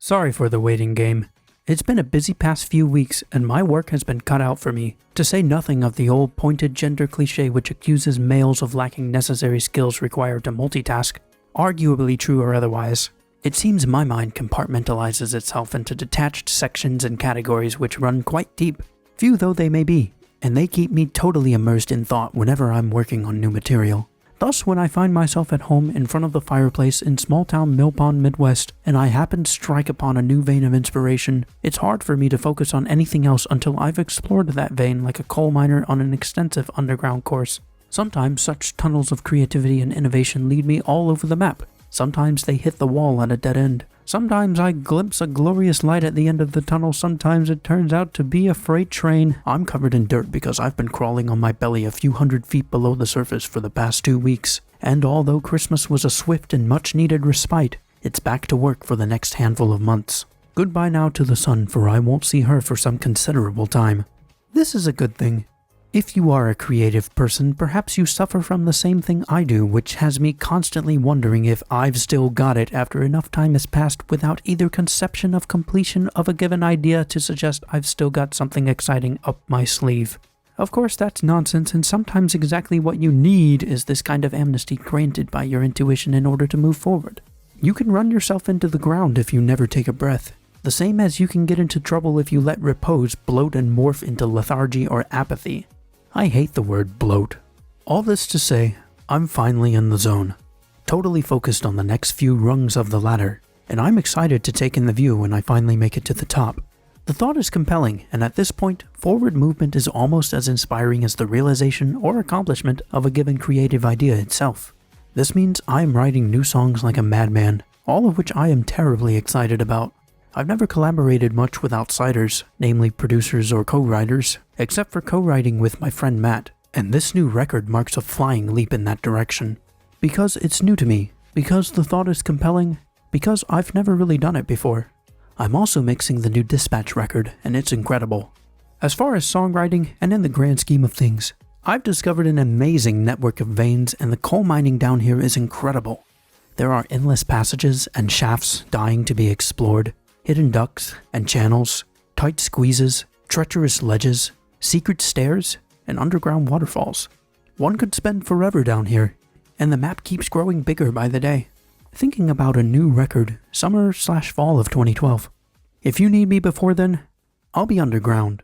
Sorry for the waiting game. It's been a busy past few weeks and my work has been cut out for me, to say nothing of the old pointed gender cliche which accuses males of lacking necessary skills required to multitask, arguably true or otherwise. It seems my mind compartmentalizes itself into detached sections and categories which run quite deep, few though they may be, and they keep me totally immersed in thought whenever I'm working on new material. Thus, when I find myself at home in front of the fireplace in small-town Mill Pond, Midwest, and I happen to strike upon a new vein of inspiration, it's hard for me to focus on anything else until I've explored that vein like a coal miner on an extensive underground course. Sometimes such tunnels of creativity and innovation lead me all over the map. Sometimes they hit the wall at a dead end. Sometimes I glimpse a glorious light at the end of the tunnel. Sometimes it turns out to be a freight train. I'm covered in dirt because I've been crawling on my belly a few hundred feet below the surface for the past 2 weeks. And although Christmas was a swift and much needed respite, it's back to work for the next handful of months. Goodbye now to the sun, for I won't see her for some considerable time. This is a good thing. If you are a creative person, perhaps you suffer from the same thing I do, which has me constantly wondering if I've still got it after enough time has passed without either conception of completion of a given idea to suggest I've still got something exciting up my sleeve. Of course, that's nonsense, and sometimes exactly what you need is this kind of amnesty granted by your intuition in order to move forward. You can run yourself into the ground if you never take a breath, the same as you can get into trouble if you let repose bloat and morph into lethargy or apathy. I hate the word bloat. All this to say, I'm finally in the zone, totally focused on the next few rungs of the ladder, and I'm excited to take in the view when I finally make it to the top. The thought is compelling, and at this point, forward movement is almost as inspiring as the realization or accomplishment of a given creative idea itself. This means I am writing new songs like a madman, all of which I am terribly excited about. I've never collaborated much with outsiders, namely producers or co-writers, except for co-writing with my friend Matt, and this new record marks a flying leap in that direction. Because it's new to me, because the thought is compelling, because I've never really done it before. I'm also mixing the new Dispatch record, and it's incredible. As far as songwriting, and in the grand scheme of things, I've discovered an amazing network of veins, and the coal mining down here is incredible. There are endless passages and shafts dying to be explored, hidden ducts and channels, tight squeezes, treacherous ledges, secret stairs, and underground waterfalls. One could spend forever down here, and the map keeps growing bigger by the day. Thinking about a new record, summer/fall of 2012. If you need me before then, I'll be underground.